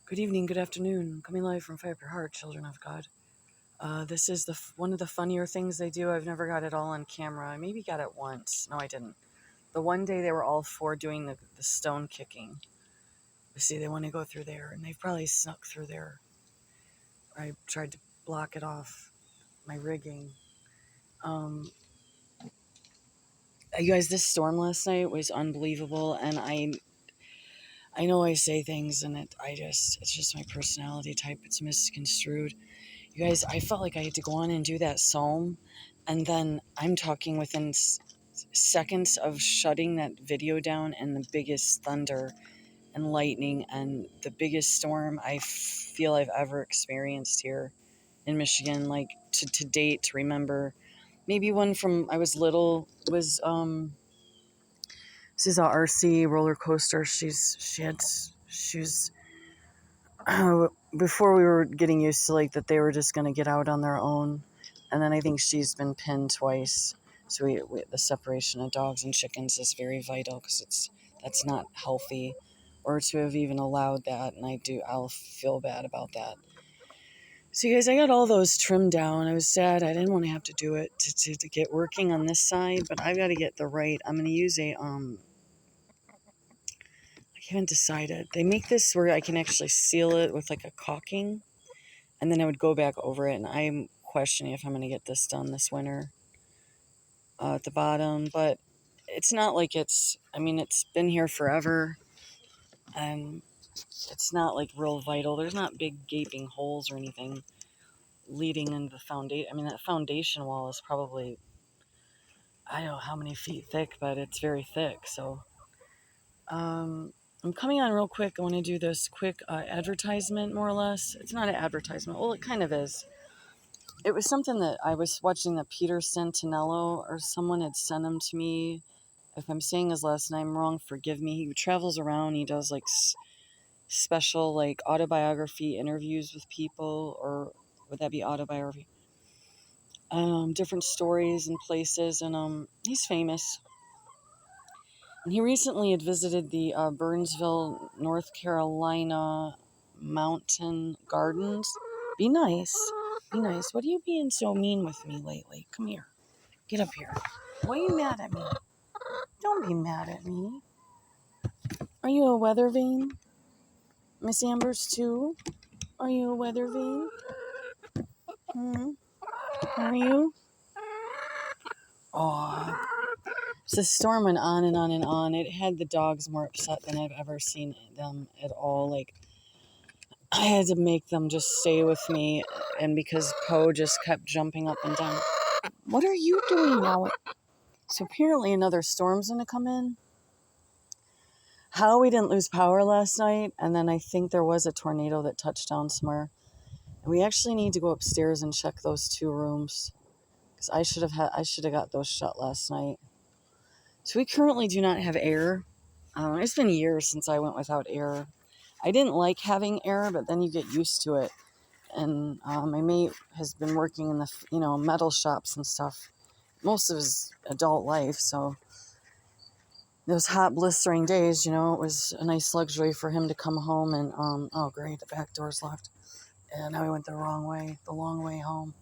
Good evening, good afternoon. Coming live from Fire Up Your Heart, children of God. This is one of the funnier things they do. I've never got it all on camera. I maybe got it once. No, I didn't. The one day they were all four doing the stone kicking. You see, they want to go through there, and they've probably snuck through there. I tried to block it off, my rigging. You guys, this storm last night was unbelievable, and I know I say things, and it's just my personality type. It's misconstrued. You guys, I felt like I had to go on and do that psalm, and then I'm talking within seconds of shutting that video down, and the biggest thunder and lightning and the biggest storm I feel I've ever experienced here in Michigan, like to date, to remember. Maybe one from I was little was this is a RC roller coaster. She was before we were getting used to like that they were just going to get out on their own, and then I think she's been pinned twice. So the separation of dogs and chickens is very vital because that's not healthy, or to have even allowed that, and I'll feel bad about that. So you guys, I got all those trimmed down. I was sad. I didn't want to have to do it to get working on this side, but I've got to get the right. I'm going to use I haven't decided. They make this where I can actually seal it with like a caulking, and then I would go back over it, and I'm questioning if I'm going to get this done this winter at the bottom. But it's not like it's been here forever, and it's not like real vital. There's not big gaping holes or anything leading into the foundation. I mean, that foundation wall is probably, I don't know how many feet thick, but it's very thick. So I'm coming on real quick. I want to do this quick advertisement, more or less. It's not an advertisement. Well, it kind of is. It was something that I was watching that Peter Santinello or someone had sent him to me. If I'm saying his last name wrong, forgive me. He travels around. He does like special like autobiography interviews with people, or would that be autobiography? Different stories and places, and he's famous. And he recently had visited the Burnsville, North Carolina Mountain Gardens. Be nice. Be nice. What are you being so mean with me lately? Come here. Get up here. Why are you mad at me? Don't be mad at me. Are you a weather vane? Miss Amber's too? Are you a weather vane? Are you? Oh, so the storm went on and on and on. It had the dogs more upset than I've ever seen them at all. Like, I had to make them just stay with me, and because Poe just kept jumping up and down. What are you doing now? So apparently another storm's going to come in. How we didn't lose power last night, and then I think there was a tornado that touched down somewhere. And we actually need to go upstairs and check those two rooms, because I should have got those shut last night. So we currently do not have air. It's been years since I went without air. I didn't like having air, but then you get used to it. And my mate has been working in the metal shops and stuff most of his adult life, so those hot blistering days, it was a nice luxury for him to come home and oh great, the back door's locked, and now we went the long way home.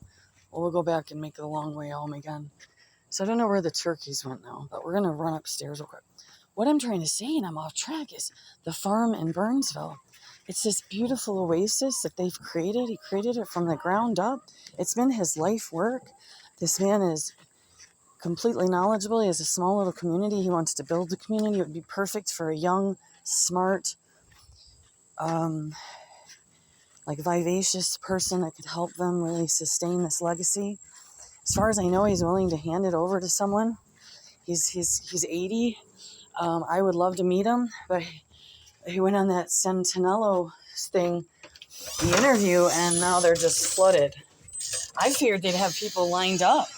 Well, we'll go back and make the long way home again. So I don't know where the turkeys went now, but we're gonna run upstairs real quick. What I'm trying to say, and I'm off track, is the farm in Burnsville. It's this beautiful oasis that they've created. He created it from the ground up. It's been his life work. This man is completely knowledgeable. He has a small little community. He wants to build the community. It would be perfect for a young, smart, vivacious person that could help them really sustain this legacy. As far as I know, he's willing to hand it over to someone. He's 80. I would love to meet him, but he went on that Santinello thing, the interview, and now they're just flooded. I feared they'd have people lined up,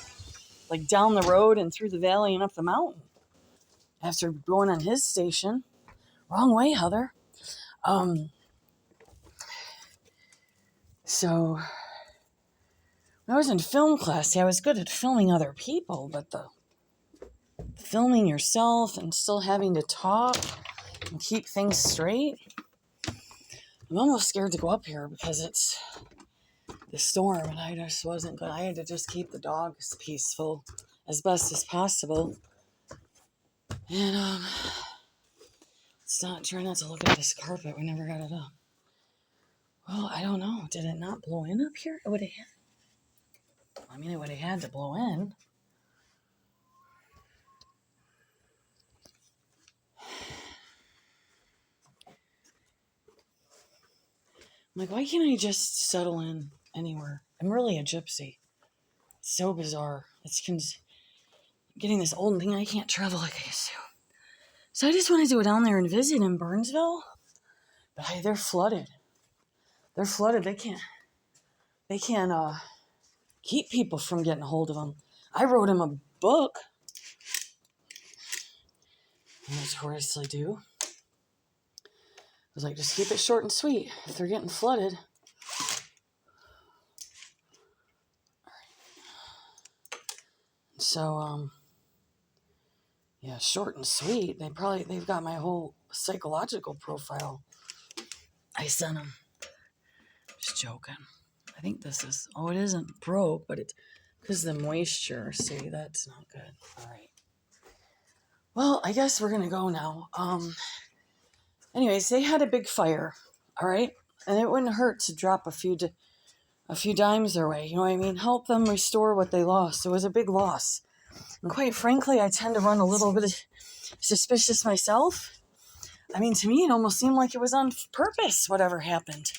like down the road and through the valley and up the mountain after going on his station. Wrong way, Heather. So when I was in film class, I was good at filming other people, but the filming yourself and still having to talk and keep things straight. I'm almost scared to go up here because it's the storm, and I just wasn't good. I had to just keep the dogs peaceful as best as possible. And try not to look at this carpet. We never got it up. Well, I don't know. Did it not blow in up here? It would have had. I mean, it would have had to blow in. I'm like, why can't I just settle in anywhere? I'm really a gypsy. It's so bizarre. It's getting this old thing. I can't travel like I used to. So I just wanted to go down there and visit in Burnsville. But they're flooded. They're flooded. They can't keep people from getting a hold of them. I wrote him a book. Notoriously do. I was like, just keep it short and sweet. If they're getting flooded. So, yeah, short and sweet. They've got my whole psychological profile. I sent them. Just joking. I think this is, it isn't broke, but it's because of the moisture. See, that's not good. All right. Well, I guess we're going to go now. Anyways, they had a big fire. All right. And it wouldn't hurt to drop a few dimes their way. You know what I mean? Help them restore what they lost. It was a big loss. And quite frankly, I tend to run a little bit suspicious myself. I mean, to me, it almost seemed like it was on purpose, whatever happened.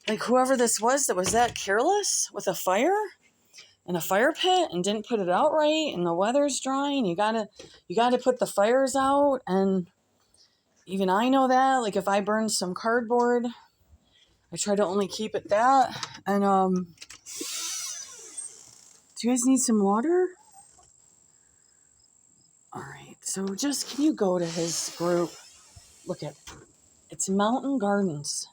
Like whoever this was that was that careless with a fire and a fire pit and didn't put it out right, and the weather's drying. You gotta put the fires out. And even I know that. Like if I burn some cardboard, I try to only keep it that. And do you guys need some water? All right. So just can you go to his group? Look at it's Mountain Gardens,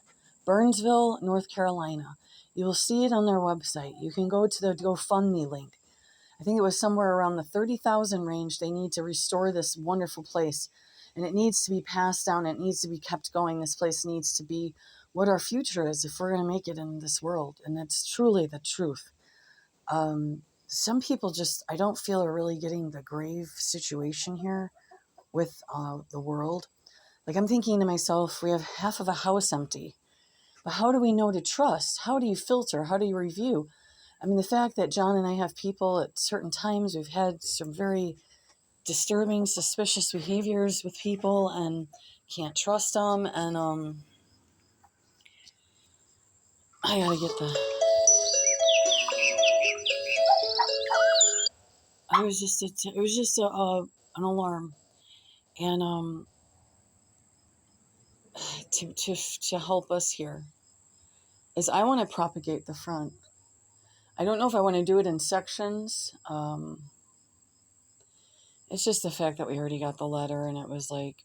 Burnsville, North Carolina. You will see it on their website. You can go to the GoFundMe link. I think it was somewhere around the 30,000 range. They need to restore this wonderful place, and it needs to be passed down. It needs to be kept going. This place needs to be what our future is if we're going to make it in this world, and that's truly the truth. Some people just, I don't feel, are really getting the grave situation here with the world. Like I'm thinking to myself, we have half of a house empty. But how do we know to trust? How do you filter? How do you review? I mean, the fact that John and I have people at certain times, we've had some very disturbing, suspicious behaviors with people and can't trust them. And I gotta get it was just an alarm. And to help us here is I want to propagate the front. I don't know if I want to do it in sections. It's just the fact that we already got the letter and it was like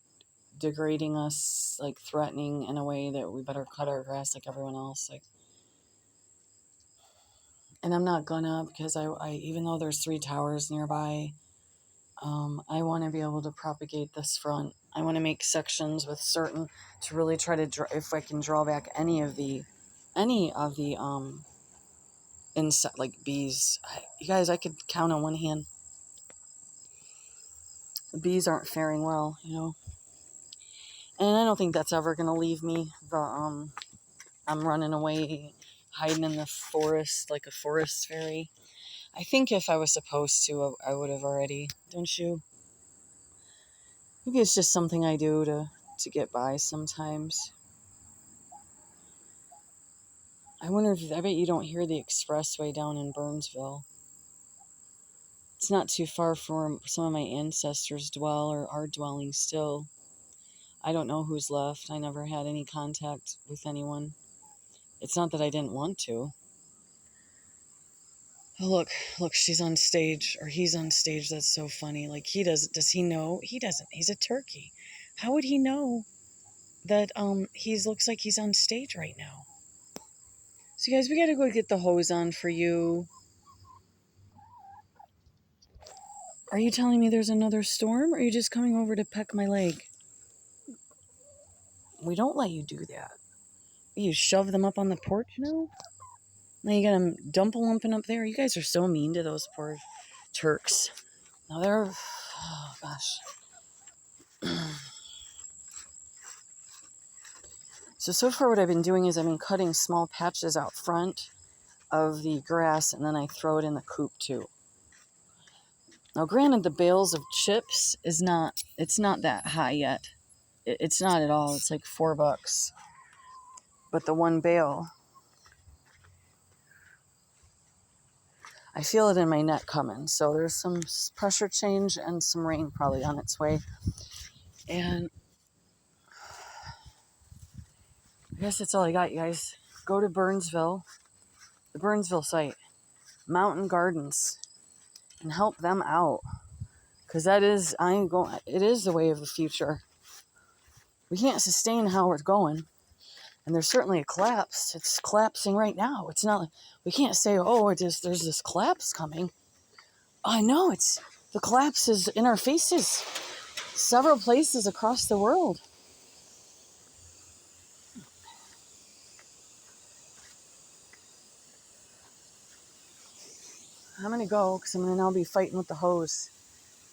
degrading us, like threatening in a way that we better cut our grass like everyone else. Like, and I'm not gonna, because I even though there's 3 towers nearby, I want to be able to propagate this front. I want to make sections with certain to really try to if I can draw back any of the insect like bees. You guys, I could count on one hand. The bees aren't faring well, you know. And I don't think that's ever gonna leave me. I'm running away, hiding in the forest like a forest fairy. I think if I was supposed to, I would have already. Don't you? Maybe it's just something I do to get by sometimes. I bet you don't hear the expressway down in Burnsville. It's not too far from where some of my ancestors dwell or are dwelling still. I don't know who's left. I never had any contact with anyone. It's not that I didn't want to. Oh, look, she's on stage, or he's on stage. That's so funny. Like, does he know? He doesn't. He's a turkey. How would he know that looks like he's on stage right now? So guys, we gotta go get the hose on for you. Are you telling me there's another storm, or are you just coming over to peck my leg? We don't let you do that. You shove them up on the porch now? Now you got them dump-a-lumping up there. You guys are so mean to those poor Turks. Now they're... Oh, gosh. So far what I've been doing is I've been cutting small patches out front of the grass, and then I throw it in the coop too. Now granted, the bales of chips it's not that high yet. It's not at all. It's like $4. But the one bale, I feel it in my neck coming. So there's some pressure change and some rain probably on its way. And I guess that's all I got, you guys. Go to Burnsville, the Burnsville site, Mountain Gardens, and help them out. Because it is the way of the future. We can't sustain how we're going. And there's certainly a collapse. It's collapsing right now. It's not, we can't say, oh, there's this collapse coming. I know, the collapse is in our faces. Several places across the world. I'm going to go because I'm going to now be fighting with the hose.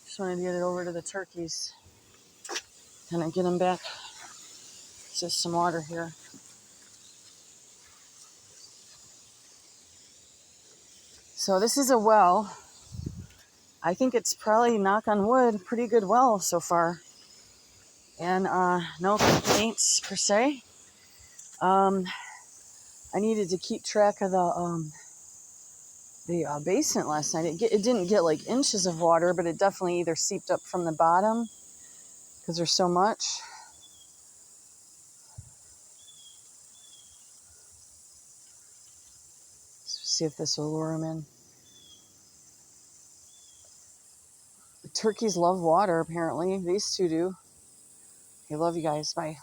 Just wanted to get it over to the turkeys. And I get them back. Just some water here. So this is a well. I think it's probably, knock on wood, pretty good well so far. And no complaints per se. I needed to keep track of the basement last night. It didn't get like inches of water, but it definitely either seeped up from the bottom because there's so much. Let's see if this will lure them in. The turkeys love water, apparently. These two do. I love you guys. Bye.